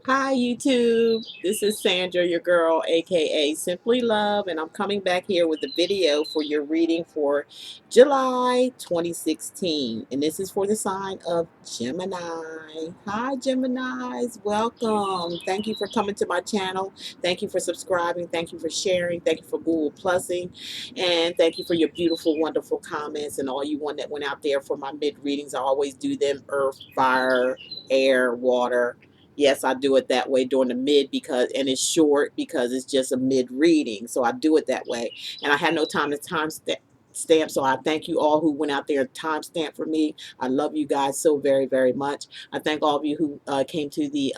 Hi YouTube, this is Sandra, your girl, aka Simply Love, and I'm coming back here with a video for your reading for July 2016. And this is for the sign of Gemini. Hi Geminis, welcome. Thank you for coming to my channel. Thank you for subscribing. Thank you for sharing. Thank you for Google Plusing. And thank you for your beautiful, wonderful comments and all you one that went out there for my mid readings. I always do them earth, fire, air, water. Yes, I do it that way during the mid because, and it's short because it's just a mid reading. So I do it that way. And I had no time to stamp. So I thank you all who went out there and time stamp for me. I love you guys so very, very much. I thank all of you who came to the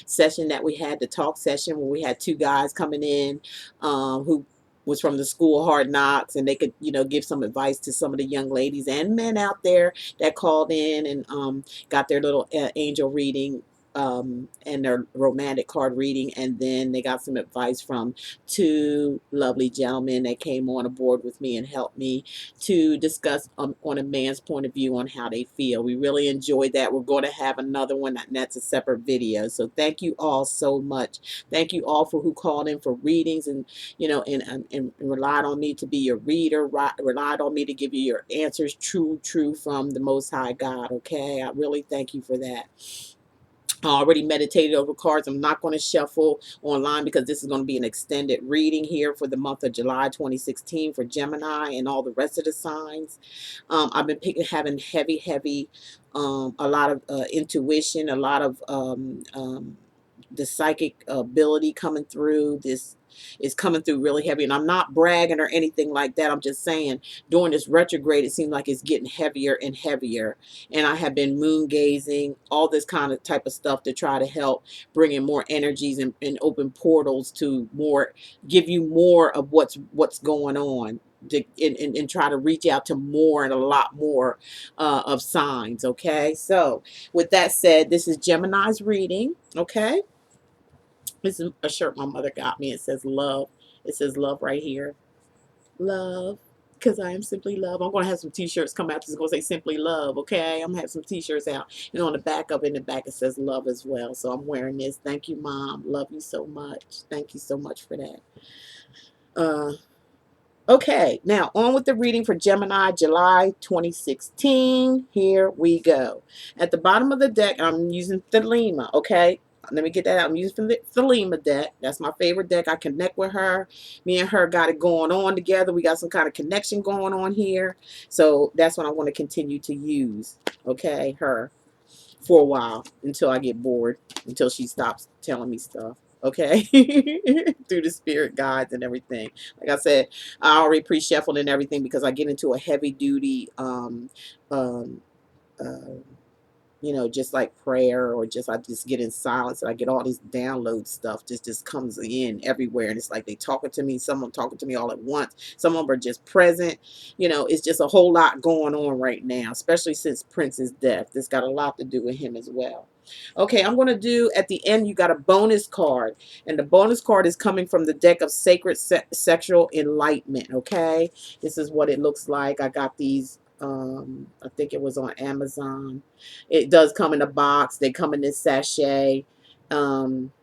session that we had, the talk session where we had two guys coming in who was from the school Hard Knocks, and they could, give some advice to some of the young ladies and men out there that called in and got their little angel reading and their romantic card reading, and then they got some advice from two lovely gentlemen that came on aboard with me and helped me to discuss on a man's point of view on how they feel. We really enjoyed that. We're going to have another one, and that's a separate video. So thank you all so much. Thank you all for who called in for readings and and relied on me to be your reader, relied on me to give you your answers, true from the Most High God. Okay, I really thank you for that. I already meditated over cards. I'm not going to shuffle online because this is going to be an extended reading here for the month of July 2016 for Gemini and all the rest of the signs. I've been having heavy, a lot of intuition, a lot of the psychic ability coming through. This is coming through really heavy, and I'm not bragging or anything like that. I'm just saying during this retrograde, it seems like it's getting heavier and heavier, and I have been moon gazing, all this kind of type of stuff to try to help bring in more energies and open portals to more, give you more of what's going on. And try to reach out to more and a lot more of signs. Okay, so with that said, this is Gemini's reading. Okay, this is a shirt my mother got me. It says love. It says love right here. Love. Because I am simply love. I'm going to have some t-shirts come out. It's going to say simply love. Okay. I'm going to have some t-shirts out. And on the back of it, in the back, it says love as well. So I'm wearing this. Thank you, Mom. Love you so much. Thank you so much for that. Okay. Now on with the reading for Gemini, July 2016. Here we go. At the bottom of the deck, I'm using Thelema. Okay. Let me get that out. I'm using the Thelema deck. That's my favorite deck. I connect with her. Me and her got it going on together. We got some kind of connection going on here. So that's what I want to continue to use. Okay, her for a while until I get bored, until she stops telling me stuff. Okay, through the spirit guides and everything. Like I said, I already pre-shuffled and everything because I get into a heavy duty um, uh, just like prayer, or just I just get in silence and I get all these download stuff just comes in everywhere, and it's like they talking to me, someone talking to me all at once, some of them are just present. It's just a whole lot going on right now, especially since Prince's death. This got a lot to do with him as well. Okay, I'm going to do at the end, you got a bonus card, and the bonus card is coming from the deck of Sacred Sexual Enlightenment. Okay, this is what it looks like. I got these, I think it was on Amazon. It does come in a box. They come in this sachet. Um,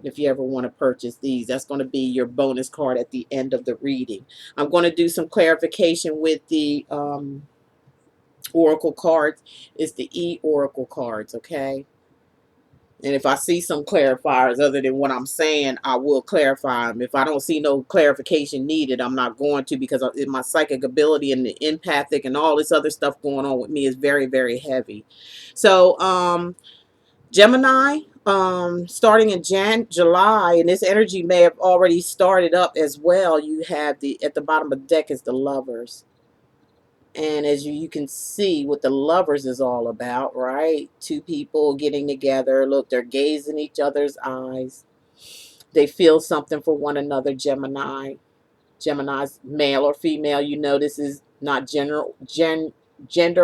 if you ever want to purchase these, that's going to be your bonus card at the end of the reading. I'm going to do some clarification with the oracle cards. It's the oracle cards, okay? And if I see some clarifiers other than what I'm saying, I will clarify them. If I don't see no clarification needed, I'm not going to, because my psychic ability and the empathic and all this other stuff going on with me is very, very heavy. So, Gemini, starting in July, and this energy may have already started up as well. You have at the bottom of the deck is the Lovers. And as you can see what the Lovers is all about, right? Two people getting together. Look, they're gazing each other's eyes. They feel something for one another, Gemini. Gemini's male or female. This is not gender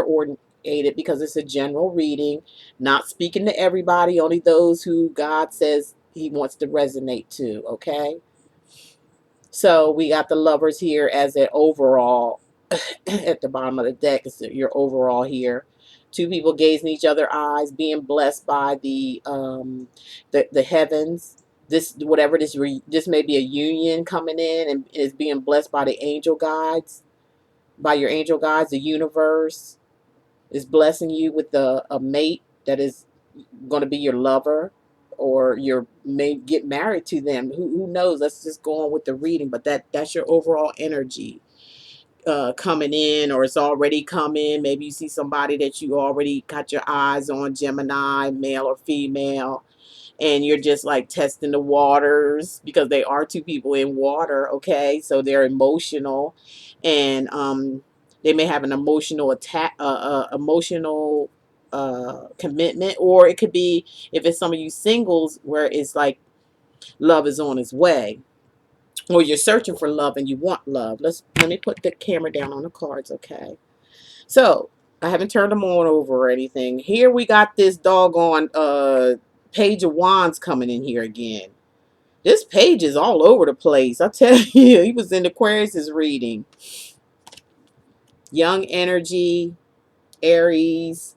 oriented because it's a general reading. Not speaking to everybody, only those who God says he wants to resonate to, okay? So we got the Lovers here as an overall at the bottom of the deck. Is your overall here. Two people gazing each other eyes, being blessed by the heavens. This whatever this may be a union coming in and is being blessed by the angel guides, by your angel guides. The universe is blessing you with a mate that is going to be your lover, or you may get married to them. Who knows? Let's just go on with the reading, but that's your overall energy coming in, or it's already coming. Maybe you see somebody that you already got your eyes on, Gemini, male or female, and you're just like testing the waters because they are two people in water. Okay, so they're emotional, and they may have an emotional attack, emotional commitment, or it could be, if it's some of you singles, where it's like love is on its way, or you're searching for love and you want love. Let me put the camera down on the cards. Okay, so I haven't turned them on over or anything. Here we got this doggone page of wands coming in here again. This page is all over the place. I tell you, he was in Aquarius's reading. Young energy, Aries,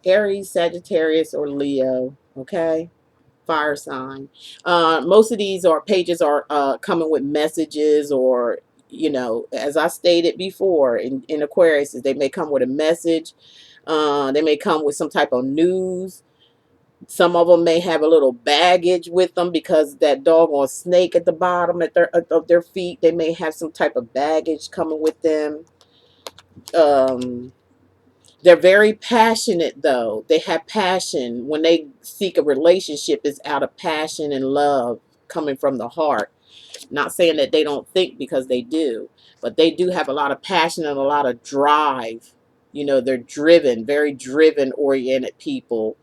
Sagittarius, or Leo. Okay, fire sign. Most of these are pages are coming with messages, or as I stated before, in Aquarius, they may come with a message. They may come with some type of news. Some of them may have a little baggage with them because that doggone snake at the bottom of their feet. They may have some type of baggage coming with them. They're very passionate, though. They have passion. When they seek a relationship, it's out of passion and love coming from the heart. Not saying that they don't think, because they do. But they do have a lot of passion and a lot of drive. They're driven, very driven, oriented people.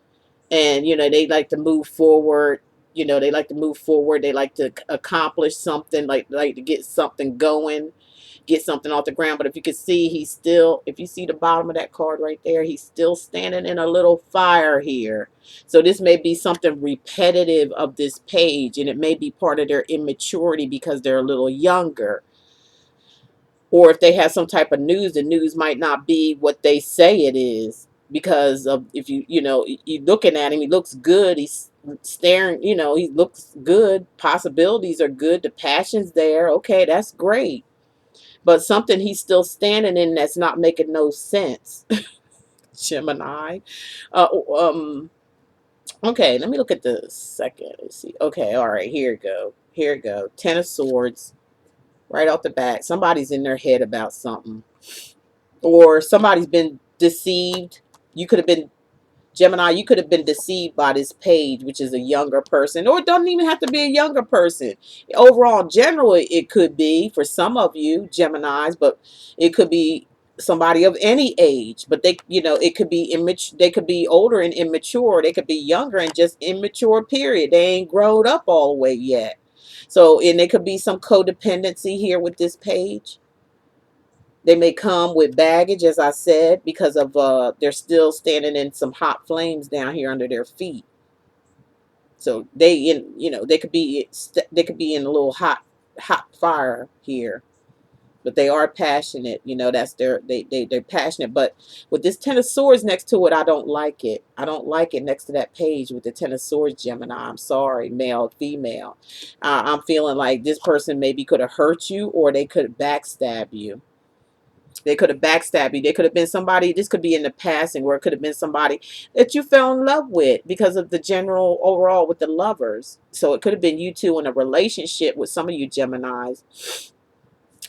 And, they like to move forward. They like to move forward. They like to accomplish something, like to get something going, get something off the ground. But if you can see, if you see the bottom of that card right there, he's still standing in a little fire here. So this may be something repetitive of this page, and it may be part of their immaturity because they're a little younger. Or if they have some type of news, the news might not be what they say it is, because of, if you looking at him, he looks good. He's staring, he looks good. Possibilities are good. The passion's there. Okay, that's great. But something he's still standing in that's not making no sense. Gemini. Uh, um. Okay, let me look at the second. Let's see. Okay, all right. Here we go. Here we go. Ten of Swords. Right off the bat, somebody's in their head about something, or somebody's been deceived. You could have been, Gemini, you could have been deceived by this page, which is a younger person, or it doesn't even have to be a younger person. Overall, generally, it could be for some of you Geminis, but it could be somebody of any age. But it could be immature. They could be older and immature. They could be younger and just immature. Period. They ain't grown up all the way yet. So, and there could be some codependency here with this page. They may come with baggage, as I said, because of they're still standing in some hot flames down here under their feet. So they could be in a little hot fire here, but they are passionate. That's they're passionate. But with this Ten of Swords next to it, I don't like it. I don't like it next to that page with the Ten of Swords, Gemini. I'm sorry, male, female. I'm feeling like this person maybe could have hurt you, or they could backstab you. They could have backstabbed you. They could have been somebody, this could be in the passing, where it could have been somebody that you fell in love with because of the general overall with the lovers. So it could have been you two in a relationship with some of you Geminis.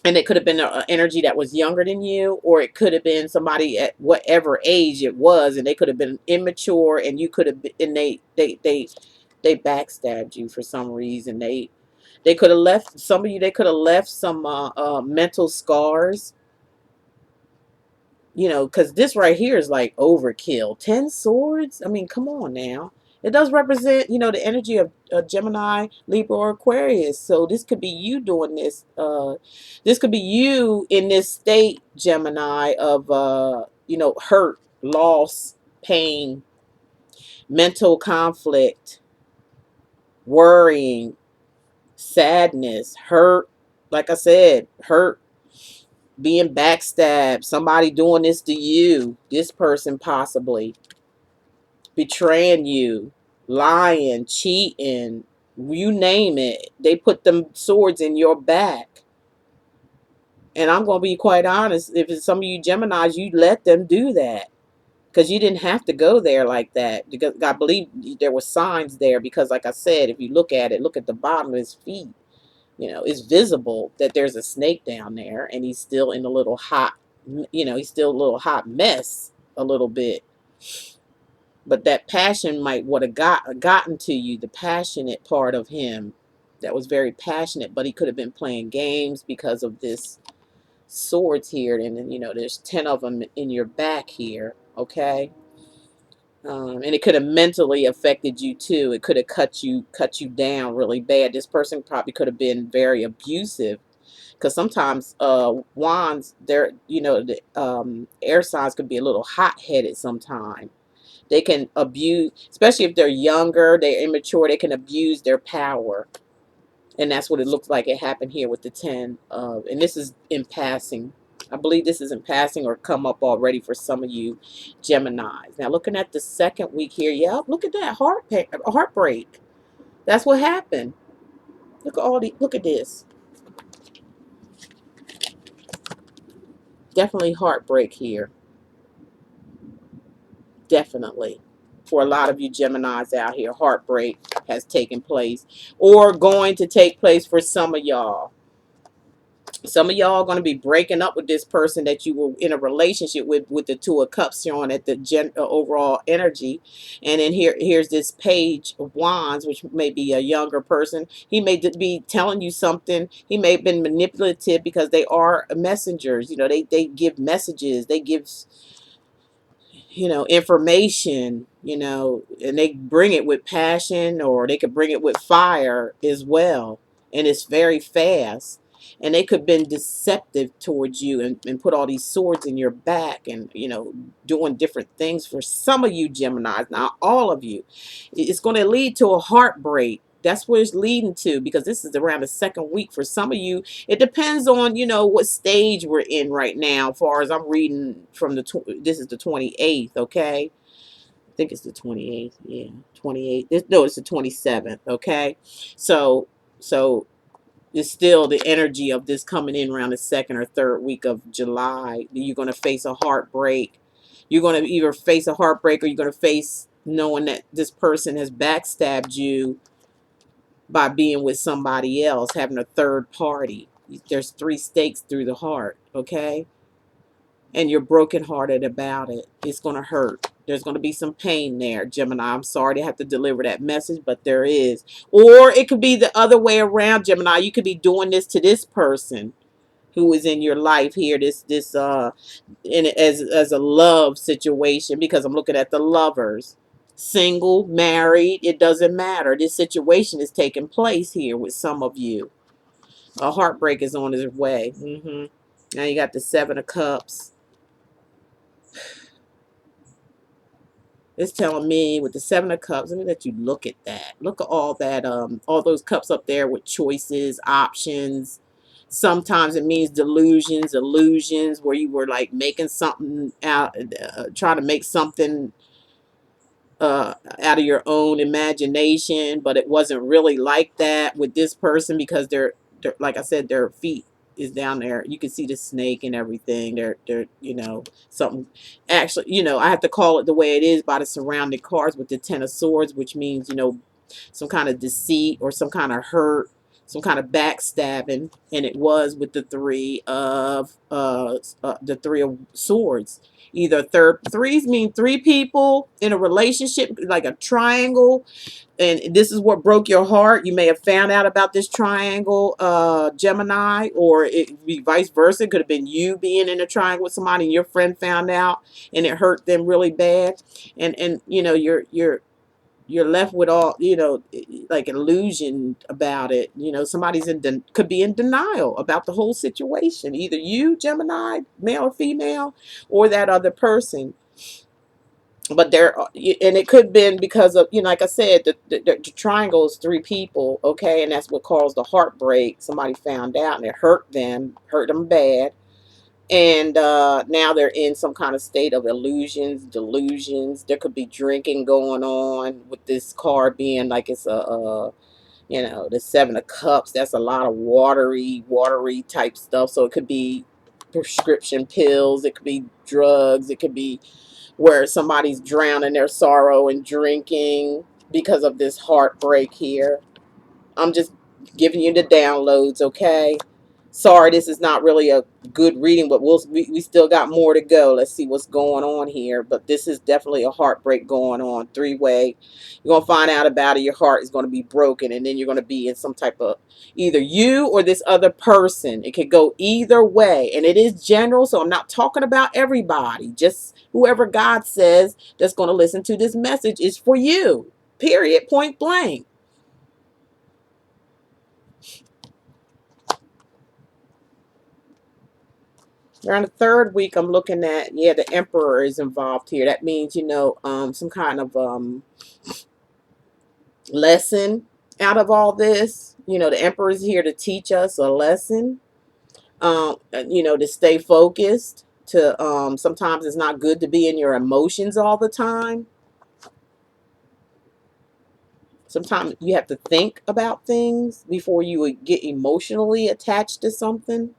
And it could have been an energy that was younger than you, or it could have been somebody at whatever age it was, and they could have been immature, and you could have been, and they backstabbed you for some reason. They could have left some of you. They could have left some mental scars, because this right here is like overkill. 10 swords? I mean, come on now. It does represent, the energy of Gemini, Libra, or Aquarius. So this could be you doing this. This could be you in this state, Gemini, of, hurt, loss, pain, mental conflict, worrying, sadness, hurt. Like I said, hurt. being backstabbed, somebody doing this to you, this person possibly betraying you, lying, cheating, you name it. They put them swords in your back. And I'm going to be quite honest, if it's some of you Geminis, you let them do that. Because you didn't have to go there like that. Because I believe there were signs there. Because like I said, if you look at it, look at the bottom of his feet. It's visible that there's a snake down there. And he's still in a little hot, he's still a little hot mess a little bit. But that passion might would have gotten to you, the passionate part of him that was very passionate. But he could have been playing games because of this swords here. And then, there's 10 of them in your back here. Okay. And it could have mentally affected you too. It could have cut you down really bad. This person probably could have been very abusive, because sometimes wands, they're the air signs could be a little hot headed sometimes. They can abuse, especially if they're younger, they're immature. They can abuse their power, and that's what it looks like it happened here with the 10 of. And this is in passing. I believe this is in passing or come up already for some of you Geminis. Now, looking at the second week here, yeah, look at that heartbreak. That's what happened. Look at this. Definitely heartbreak here. Definitely. For a lot of you Geminis out here, heartbreak has taken place or going to take place for some of y'all. Some of y'all are going to be breaking up with this person that you were in a relationship with the Two of Cups showing at the overall energy. And then here's this Page of Wands, which may be a younger person. He may be telling you something. He may have been manipulative, because they are messengers. They give messages. They give information, and they bring it with passion, or they could bring it with fire as well. And it's very fast. And they could have been deceptive towards you, and put all these swords in your back, and, doing different things for some of you Geminis. Not all of you. It's going to lead to a heartbreak. That's where it's leading to, because this is around the second week for some of you. It depends on, what stage we're in right now. As far as I'm reading from this is the 28th, okay? I think it's the 28th. Yeah, 28th. No, it's the 27th, okay? So it's still the energy of this coming in around the second or third week of July. You're going to face a heartbreak. You're going to either face a heartbreak, or you're going to face knowing that this person has backstabbed you by being with somebody else, having a third party. There's 3 stakes through the heart, okay? And you're brokenhearted about it. It's going to hurt. There's going to be some pain there, Gemini. I'm sorry to have to deliver that message, but there is. Or it could be the other way around, Gemini. You could be doing this to this person who is in your life here, as a love situation, because I'm looking at the lovers. Single, married, it doesn't matter. This situation is taking place here with some of you. A heartbreak is on its way. Now you got the 7 of Cups. It's telling me with the 7 of Cups, let me let you look at that. Look at all that, all those cups up there with choices, options. Sometimes it means delusions, illusions, where you were like making something out, trying to make something out of your own imagination, but it wasn't really like that with this person, because they're like I said, their feet is down there. You can see the snake and everything. They're something. Actually, I have to call it the way it is by the surrounding cards with the 10 of Swords, which means some kind of deceit or some kind of hurt, some kind of backstabbing, and it was with the Three of Swords. Either threes mean 3 people in a relationship, like a triangle, and this is what broke your heart. You may have found out about this triangle, Gemini, or it be vice versa. It could have been you being in a triangle with somebody, and your friend found out, and it hurt them really bad, and you're left with all, like illusion about it. Somebody's could be in denial about the whole situation. Either you, Gemini, male or female, or that other person. But and it could have been because of, like I said, the triangle is 3 people, okay, and that's what caused the heartbreak. Somebody found out, and it hurt them bad. And now they're in some kind of state of illusions, delusions. There could be drinking going on with this card being like it's the Seven of Cups. That's a lot of watery type stuff. So it could be prescription pills. It could be drugs. It could be where somebody's drowning their sorrow and drinking because of this heartbreak here. I'm just giving you the downloads, okay? Sorry, this is not really a good reading, but we still got more to go. Let's see what's going on here. But this is definitely a heartbreak going on. Three-way. You're going to find out about it. Your heart is going to be broken, and then you're going to be in some type of either you or this other person. It could go either way, and it is general, so I'm not talking about everybody. Just whoever God says that's going to listen to this message is for you, period, point blank. Around the third week, I'm looking at, yeah, the emperor is involved here. That means, some kind of lesson out of all this. The emperor is here to teach us a lesson, to stay focused. Sometimes it's not good to be in your emotions all the time. Sometimes you have to think about things before you would get emotionally attached to something.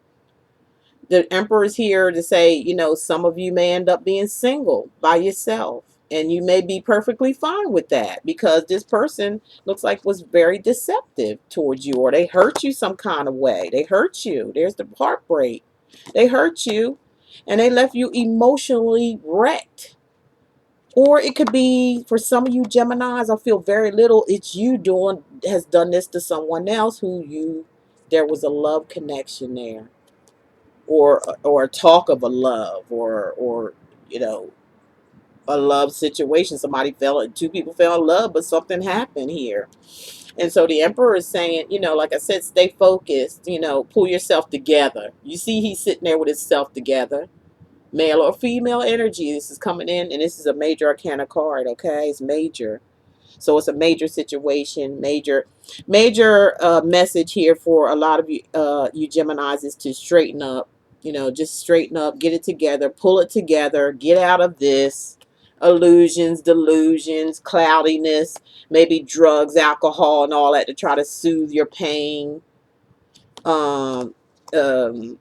The emperor is here to say, some of you may end up being single by yourself. And you may be perfectly fine with that because this person looks like was very deceptive towards you, or they hurt you some kind of way. They hurt you. There's the heartbreak. They hurt you and they left you emotionally wrecked. Or it could be for some of you Geminis, I feel very little. It's you has done this to someone else there was a love connection there, or talk of a love, or a love situation. Two people fell in love, but something happened here. And so the emperor is saying, like I said, stay focused, pull yourself together. You see, he's sitting there with himself together. Male or female energy, this is coming in, and this is a major arcana card, okay? It's major. So it's a major situation, major message here for a lot of you Geminis is to straighten up. Just straighten up, get it together, pull it together, get out of this illusions, delusions, cloudiness, maybe drugs, alcohol, and all that to try to soothe your pain. Um, um,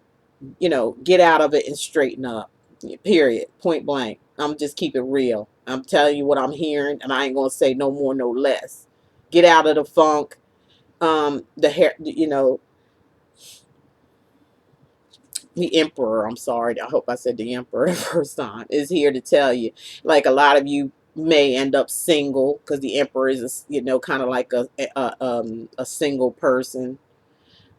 get out of it and straighten up. Period. Point blank. I'm just keep it real. I'm telling you what I'm hearing, and I ain't gonna say no more, no less. Get out of the funk. The hair, the emperor. I'm sorry. I hope I said the emperor the first time. Is here to tell you, like a lot of you may end up single because the emperor is, kind of like a single person.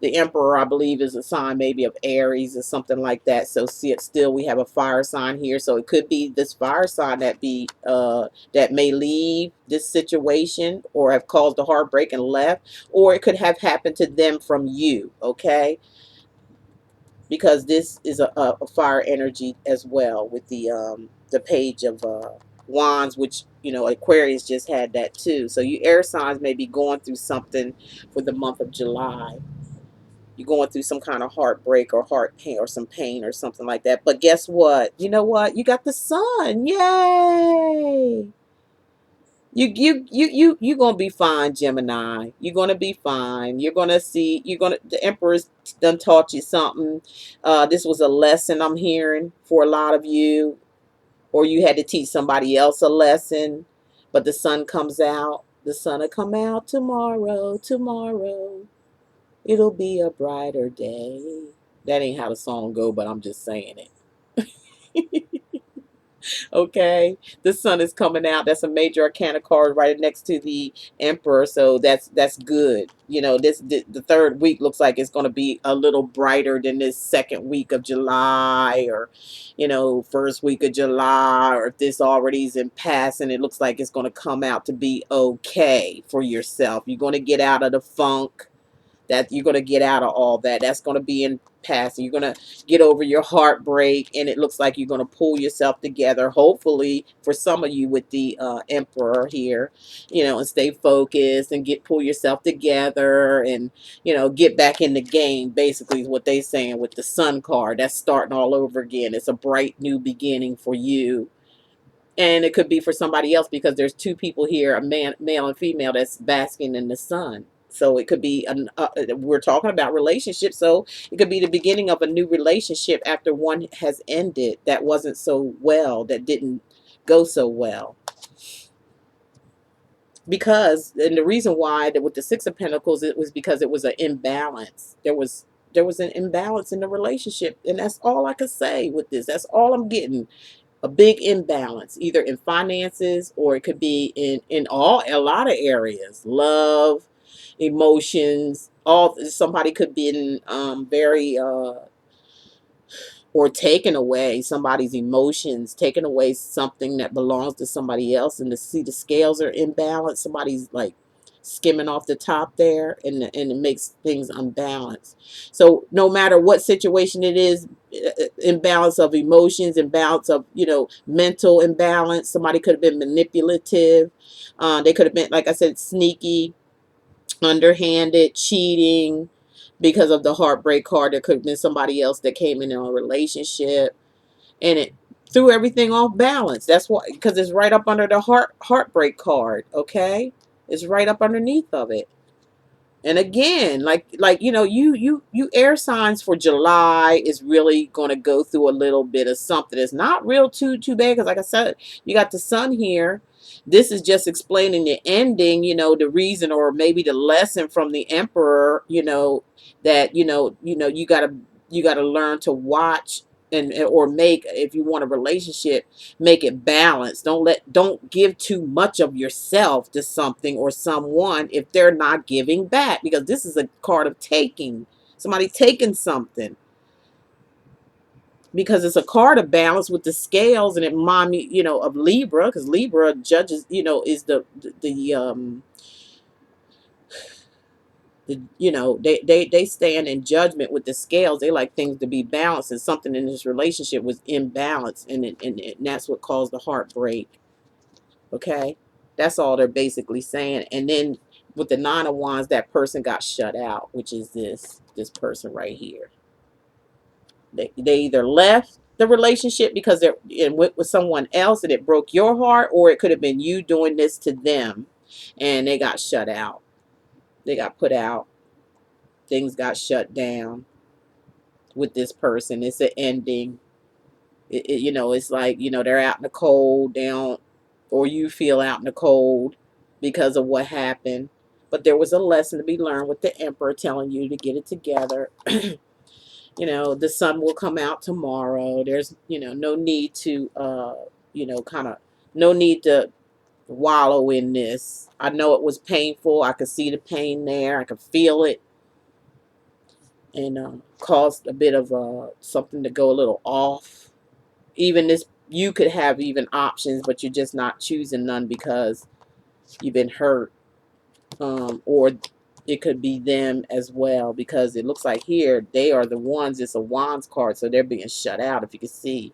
The emperor, I believe, is a sign maybe of Aries or something like that. So see, still we have a fire sign here. So it could be this fire sign that may leave this situation or have caused a heartbreak and left, or it could have happened to them from you. Okay, because this is a fire energy as well with the page of wands, which Aquarius just had that too. So you air signs may be going through something for the month of July. You're going through some kind of heartbreak or heart pain or some pain or something like that. But guess what? You know what? You got the sun. Yay! You're gonna be fine, Gemini. You're gonna be fine. The Emperor's done taught you something. This was a lesson I'm hearing for a lot of you, or you had to teach somebody else a lesson. But the sun comes out. The sun will come out tomorrow. Tomorrow. It'll be a brighter day. That ain't how the song go, but I'm just saying it. Okay, the sun is coming out. That's a major arcana card right next to the emperor, so that's good. The third week looks like it's going to be a little brighter than this second week of July, or first week of July, or if this already is in passing, it looks like it's going to come out to be okay for yourself. You're going to get out of the funk. that you're going to get out of all that. That's going to be in past. You're going to get over your heartbreak, and it looks like you're going to pull yourself together, hopefully for some of you with the emperor here, and stay focused and pull yourself together, and get back in the game, basically is what they saying with the sun card. That's starting all over again. It's a bright new beginning for you. And it could be for somebody else, because there's two people here, a male and female, that's basking in the sun. So it could be we're talking about relationships, so it could be the beginning of a new relationship after one has ended that wasn't so well, that didn't go so well. Because, and the reason why that with the Six of Pentacles, it was because it was an imbalance. There was an imbalance in the relationship, and that's all I could say with this. That's all I'm getting. A big imbalance, either in finances, or it could be in a lot of areas, love, emotions. All somebody could be in very or taken away somebody's emotions, taken away something that belongs to somebody else, and to see the scales are imbalanced. Somebody's like skimming off the top there, and it makes things unbalanced. So no matter what situation it is, imbalance of emotions, imbalance of mental imbalance. Somebody could have been manipulative. They could have been, like I said, sneaky, underhanded, cheating. Because of the heartbreak card, there could have been somebody else that came in a relationship, and it threw everything off balance. That's why, because it's right up under the heartbreak card. Okay, it's right up underneath of it. And again, like you air signs for July is really going to go through a little bit of something. It's not real too bad, because like I said, you got the sun here. This is just explaining the ending, the reason, or maybe the lesson from the emperor, that you gotta learn to watch, and or make, if you want a relationship, make it balanced. Don't give too much of yourself to something or someone if they're not giving back, because this is a card of taking. Somebody taking something, because it's a card of balance with the scales, and it remind me, of Libra, because Libra judges, is they stand in judgment with the scales. They like things to be balanced, and something in this relationship was imbalanced, and that's what caused the heartbreak. Okay, that's all they're basically saying. And then with the Nine of Wands, that person got shut out, which is this person right here. They either left the relationship because they're went with someone else and it broke your heart, or it could have been you doing this to them and they got shut out. They got put out. Things got shut down with this person. It's an ending. It's like, they're out in the cold, down, or you feel out in the cold because of what happened. But there was a lesson to be learned with the Emperor telling you to get it together. The sun will come out tomorrow. There's, no need to, kind of, no need to wallow in this. I know it was painful. I could see the pain there. I could feel it. And caused a bit of something to go a little off. Even this, you could have even options, but you're just not choosing none because you've been hurt. Or it could be them as well, because it looks like here they are the ones. It's a Wands card, so they're being shut out, if you can see.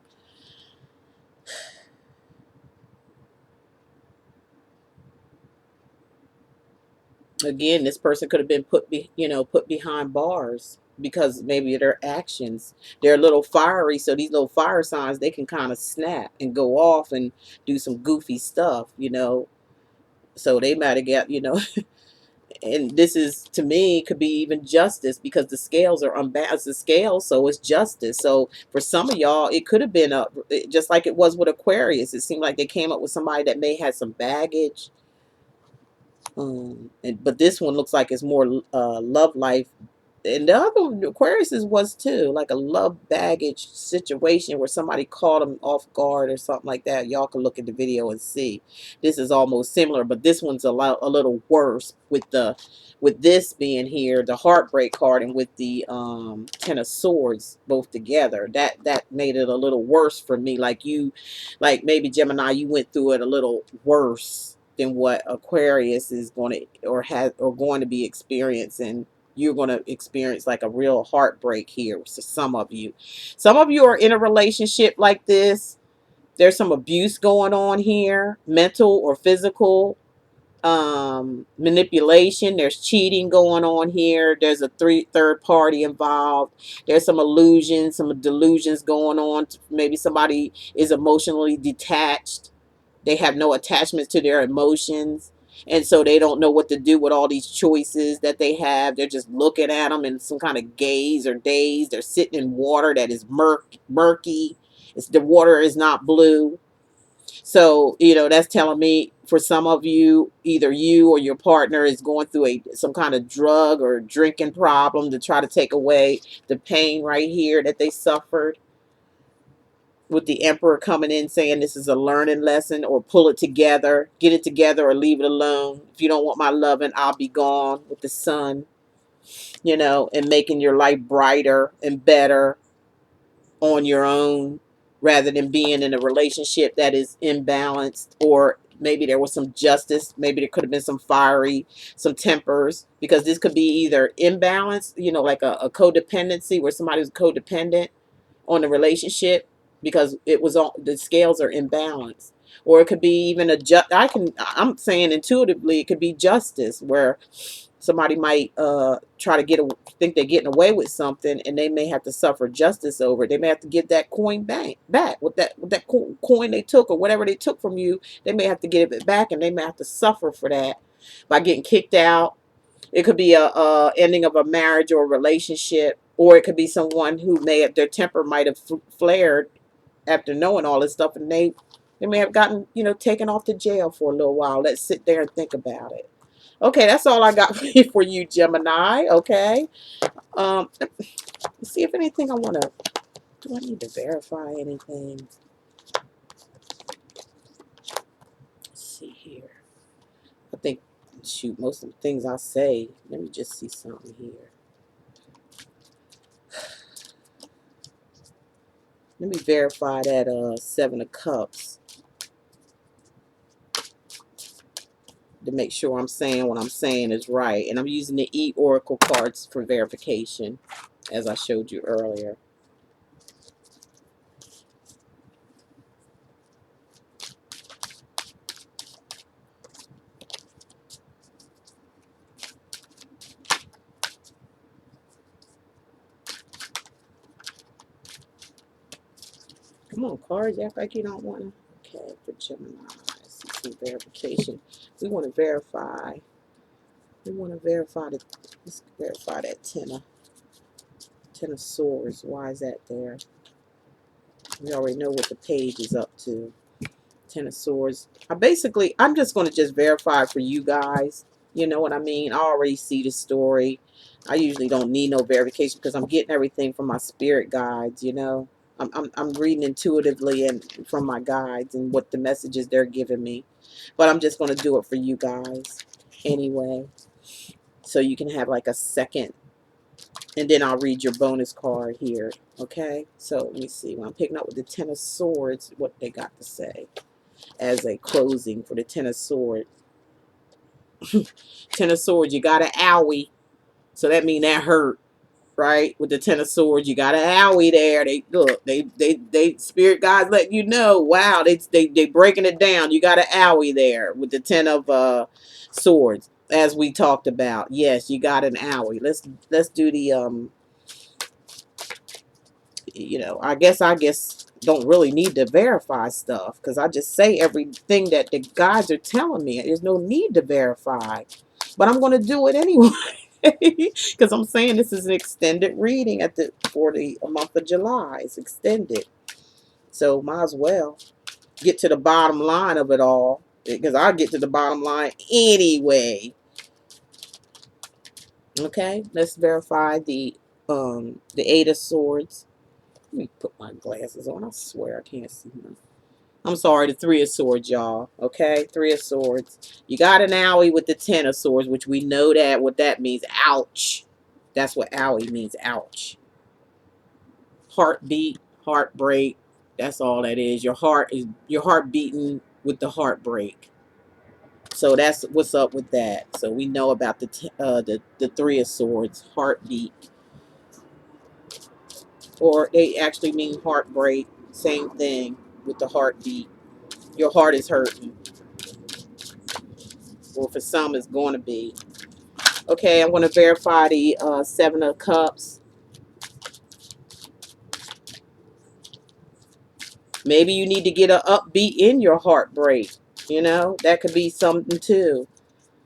Again, this person could have been put behind bars because maybe of their actions. They're a little fiery, so these little fire signs, they can kind of snap and go off and do some goofy stuff, so they might have got, and this is, to me, could be even justice, because the scales are unbalanced. The scales, so it's justice. So for some of y'all, it could have been just like it was with Aquarius. It seemed like they came up with somebody that may have some baggage. But this one looks like it's more love life. And the other Aquarius's was too, like a love baggage situation where somebody caught them off guard or something like that. Y'all can look at the video and see. This is almost similar, but this one's a little worse with this being here, the heartbreak card, and with the Ten of Swords both together. That made it a little worse for me. Like maybe Gemini, you went through it a little worse than what Aquarius is going to, or going to be experiencing, you're going to experience like a real heartbreak here. So some of you are in a relationship like this. There's some abuse going on here, mental or physical, manipulation. There's cheating going on here. There's a third party involved. There's some illusions, some delusions going on. Maybe somebody is emotionally detached. They have no attachments to their emotions. And so they don't know what to do with all these choices that they have. They're just looking at them in some kind of gaze or daze. They're sitting in water that is murky. The water is not blue. So, that's telling me for some of you, either you or your partner is going through some kind of drug or drinking problem to try to take away the pain right here that they suffered. With the emperor coming in saying this is a learning lesson, or pull it together, get it together, or leave it alone. If you don't want my loving, I'll be gone, with the sun, and making your life brighter and better on your own, rather than being in a relationship that is imbalanced. Or maybe there was some justice, maybe there could have been some tempers, because this could be either imbalanced, like a codependency, where somebody was codependent on the relationship because it was all the scales are imbalanced. Or it could be even I'm saying intuitively it could be justice, where somebody might try to think they're getting away with something, and they may have to suffer justice over it. They may have to get that coin back with that coin they took, or whatever they took from you. They may have to give it back, and they may have to suffer for that by getting kicked out. It could be a ending of a marriage or a relationship, or it could be someone who their temper might have flared after knowing all this stuff, and they may have gotten taken off to jail for a little while. Let's sit there and think about it. Okay, that's all I got for you, Gemini. Okay. Let's see if anything I want to. Do I need to verify anything? Let's see here. I think, shoot, most of the things I say. Let me just see something here. Let me verify that Seven of Cups to make sure I'm saying what I'm saying is right. And I'm using the E-Oracle cards for verification, as I showed you earlier. Come on, cards. You act like you don't want to. Okay, for Gemini. Let's see some verification. We want to verify. Let's verify that Ten of Swords. Why is that there? We already know what the page is up to. Ten of Swords. I'm just going to just verify for you guys. You know what I mean? I already see the story. I usually don't need no verification because I'm getting everything from my spirit guides, I'm reading intuitively and from my guides and what the messages they're giving me. But I'm just going to do it for you guys anyway. So you can have like a second. And then I'll read your bonus card here. Okay? So let me see. When I'm picking up with the Ten of Swords, what they got to say as a closing for the Ten of Swords. Ten of Swords, you got an owie. So that means that hurt, right? With the Ten of Swords, you got an owie there. They spirit guys let you know. Wow, they breaking it down. You got an owie there with the Ten of Swords, as we talked about. Yes, you got an owie. Let's do the I guess don't really need to verify stuff, because I just say everything that the guides are telling me. There's no need to verify, but I'm going to do it anyway because I'm saying this is an extended reading for the month of July. It's extended, so might as well get to the bottom line of it all, because I'll get to the bottom line anyway. Okay, let's verify the Eight of Swords. Let me put my glasses on. I swear I can't see them. I'm sorry, the Three of Swords, y'all. Okay, Three of Swords. You got an owie with the Ten of Swords, which we know that what that means. Ouch. That's what owie means. Ouch. Heartbeat, heartbreak. That's all that is. Your heart beating with the heartbreak. So that's what's up with that. So we know about the Three of Swords, heartbeat, or they actually mean heartbreak. Same thing with the heartbeat. Your heart is hurting, or for some, it's going to be. Okay, I'm going to verify the Seven of Cups. Maybe you need to get an upbeat in your heartbreak. You know, that could be something too.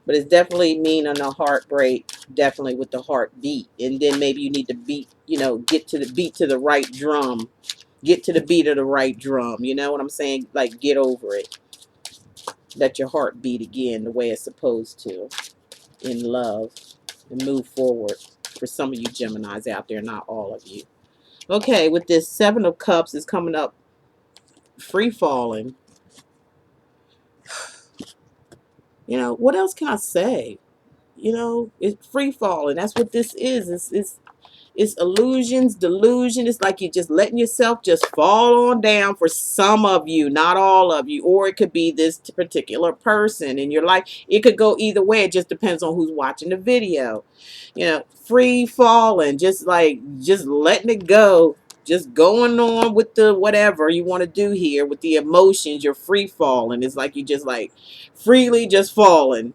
But it's definitely mean on a heartbreak, definitely with the heartbeat. And then maybe you need to beat, get to the beat to the right drum. Get to the beat of the right drum. You know what I'm saying? Like, get over it. Let your heart beat again the way it's supposed to in love and move forward. For some of you Geminis out there, not all of you. Okay, with this Seven of Cups is coming up free falling. What else can I say? It's free falling. That's what this is. It's illusions, delusion. It's like you're just letting yourself just fall on down for some of you, not all of you. Or it could be this particular person in your life. It could go either way. It just depends on who's watching the video. Free falling, just letting it go. Just going on with the whatever you want to do here with the emotions. You're free falling. It's like you just like freely just falling.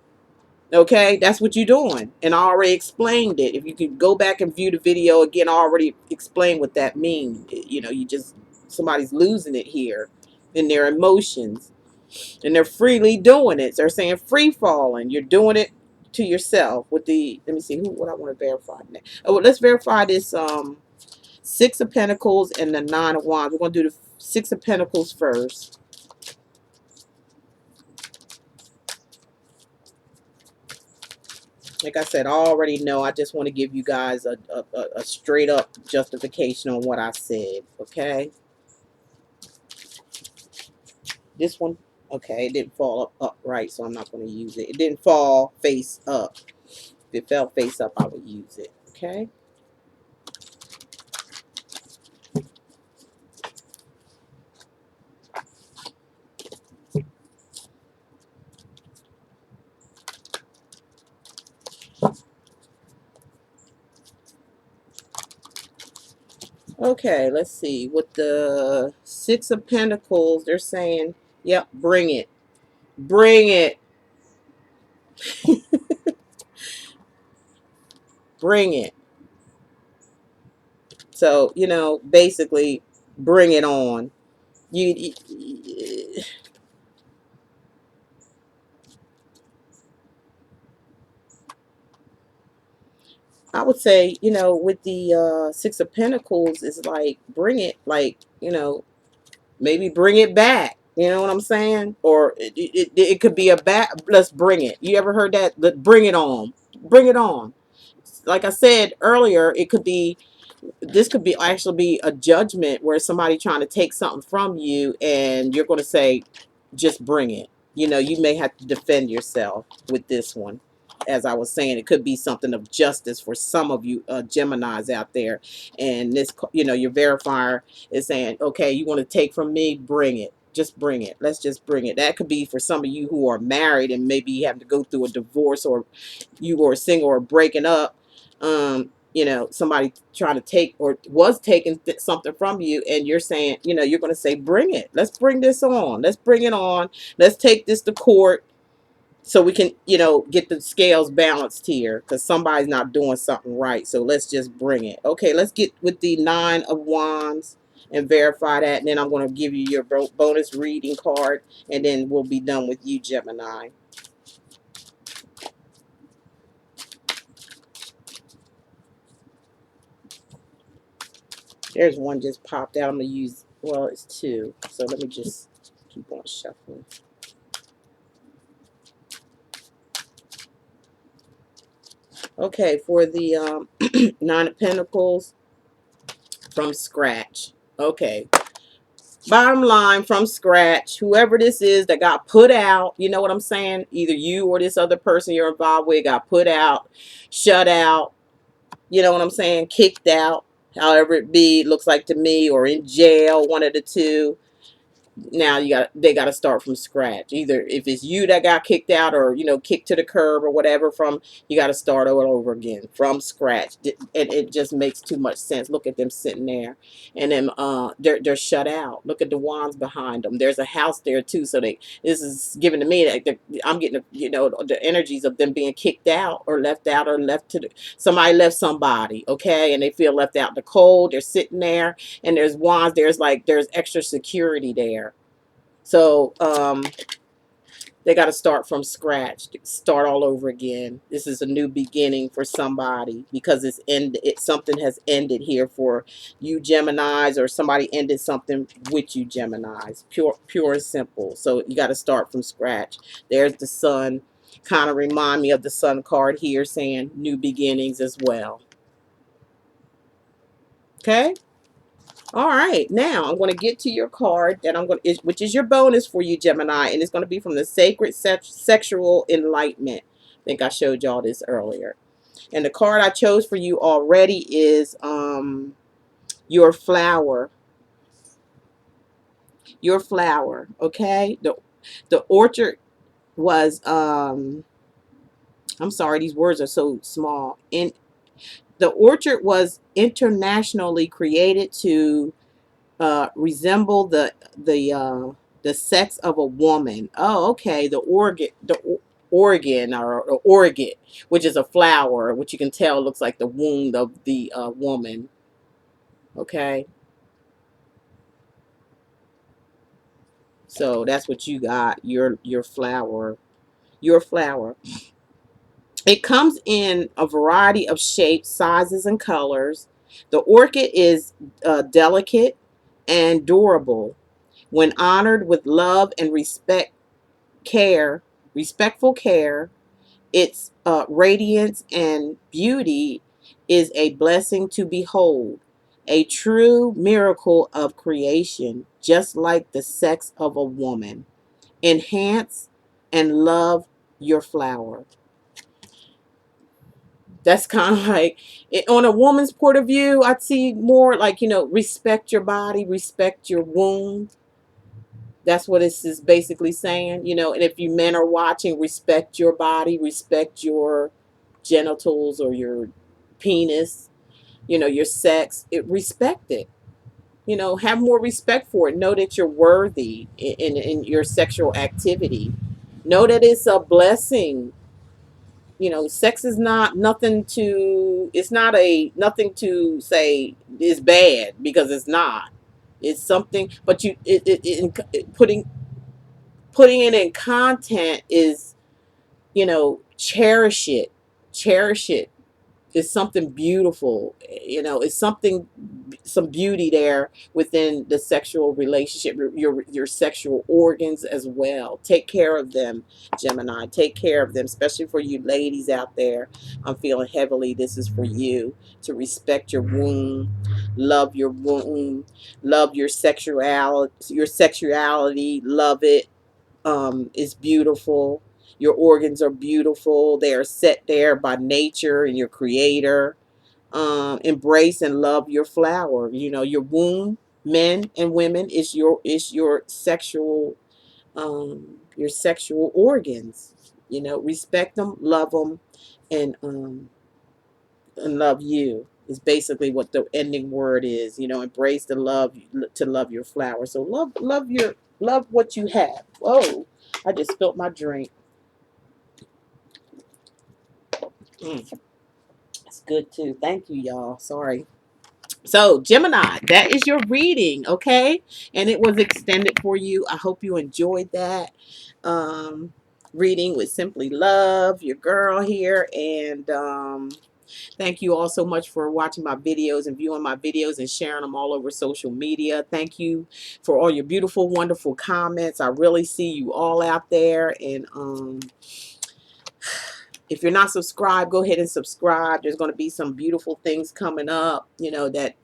Okay, that's what you're doing. And I already explained it. If you could go back and view the video again, I already explained what that means. Somebody's losing it here in their emotions. And they're freely doing it. They're saying free falling. You're doing it to yourself with the, let me see, what I want to verify next. Oh, well, let's verify this Six of Pentacles and the Nine of Wands. We're going to do the Six of Pentacles first. Like I said, I already know. I just want to give you guys a straight up justification on what I said. Okay. This one, okay, it didn't fall upright, so I'm not going to use it. It didn't fall face up. If it fell face up, I would use it. Okay. Okay, let's see. With the Six of Pentacles, they're saying, yep, bring it. Bring it. Bring it. So, basically, bring it on. You I would say, with the Six of Pentacles, it's like, bring it, like, maybe bring it back. You know what I'm saying? Or it could be a back, let's bring it. You ever heard that? Bring it on. Bring it on. Like I said earlier, this could be actually be a judgment where somebody trying to take something from you and you're going to say, just bring it. You may have to defend yourself with this one. As I was saying, it could be something of justice for some of you Geminis out there. And this, your verifier is saying, okay, you want to take from me, bring it. Just bring it. Let's just bring it. That could be for some of you who are married and maybe you have to go through a divorce, or you are single or breaking up. Somebody trying to take or was taking something from you, and you're saying, you're going to say, bring it. Let's bring this on. Let's bring it on. Let's take this to court so we can, get the scales balanced here because somebody's not doing something right. So let's just bring it. Okay, let's get with the Nine of Wands and verify that. And then I'm going to give you your bonus reading card, and then we'll be done with you, Gemini. There's one just popped out. I'm going to use, well, it's two. So let me just keep on shuffling. Okay, for the Nine of Pentacles, from scratch. Okay. Bottom line, from scratch, whoever this is that got put out, you know what I'm saying? Either you or this other person you're involved with got put out, shut out, you know what I'm saying? Kicked out, however it be, looks like to me, or in jail, one of the two. Now they got to start from scratch. Either if it's you that got kicked out, or kicked to the curb or whatever, from you got to start all over again from scratch. And it just makes too much sense. Look at them sitting there, and then they're shut out. Look at the wands behind them. There's a house there too, so this is given to me that I'm getting the energies of them being kicked out, or left to somebody left somebody, okay, and they feel left out in the cold. They're sitting there, and there's wands. There's extra security there. So they got to start from scratch, start all over again. This is a new beginning for somebody, because something has ended here for you Geminis, or somebody ended something with you Geminis. Pure and simple. So you got to start from scratch. There's the sun. Kind of remind me of the sun card here, saying new beginnings as well. Okay. All right, now I'm going to get to your card that which is your bonus for you, Gemini, and it's going to be from the Sacred Sexual Enlightenment. I think I showed y'all this earlier. And the card I chose for you already is your flower. Your flower, okay? The orchard was I'm sorry, these words are so small. The orchard was internationally created to resemble the sex of a woman. Oh, okay. Organ, or orchid, which is a flower, which you can tell looks like the womb of the woman. Okay, so that's what you got. Your flower. Your flower. It comes in a variety of shapes, sizes, and colors. The orchid is delicate and durable. When honored with love and respectful care, its radiance and beauty is a blessing to behold, a true miracle of creation, just like the sex of a woman. Enhance and love your flower. That's kind of like on a woman's point of view. I'd see more like, respect your body, respect your womb. That's what this is basically saying, and if you men are watching, respect your body, respect your genitals or your penis, your sex, respect it. Have more respect for it. Know that you're worthy in your sexual activity. Know that it's a blessing. Sex is not nothing to, it's not a nothing to say is bad, because it's not. It's something, but putting it in content is, cherish it. Cherish it. It's something beautiful. It's some beauty there within the sexual relationship, your sexual organs as well. Take care of them, Gemini. Take care of them, especially for you ladies out there. I'm feeling heavily this is for you, to respect your womb, love your womb, love your sexuality, love it. Is beautiful. Your organs are beautiful. They are set there by nature and your creator. Embrace and love your flower. Your womb, men and women, is your sexual organs. Respect them, love them, and love you is basically what the ending word is. Embrace the love, to love your flower. So love what you have. Whoa, I just spilled my drink. That's good too. Thank you, y'all. Sorry. So, Gemini, that is your reading, okay? And it was extended for you. I hope you enjoyed that. Um, Reading with Simply Love, your girl here. And thank you all so much for watching my videos and viewing my videos and sharing them all over social media. Thank you for all your beautiful, wonderful comments. I really see you all out there. And if you're not subscribed, go ahead and subscribe. There's going to be some beautiful things coming up, that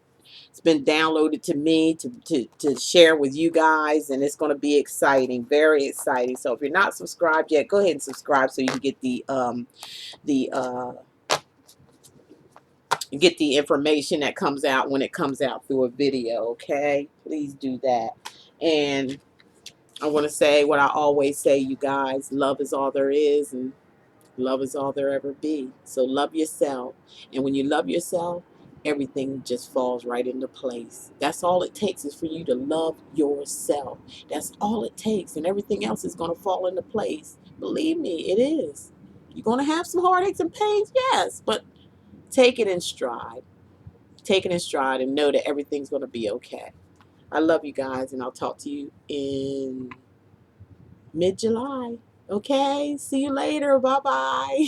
it's been downloaded to me to share with you guys, and it's going to be exciting, very exciting. So if you're not subscribed yet, go ahead and subscribe so you can get the information that comes out when it comes out through a video. Okay, please do that. And I want to say what I always say, you guys: love is all there is, and love is all there ever be. So love yourself. And when you love yourself, everything just falls right into place. That's all it takes, is for you to love yourself. That's all it takes. And everything else is going to fall into place. Believe me, it is. You're going to have some heartaches and pains, yes, but take it in stride. Take it in stride and know that everything's going to be okay. I love you guys, and I'll talk to you in mid-July. Okay? See you later. Bye-bye.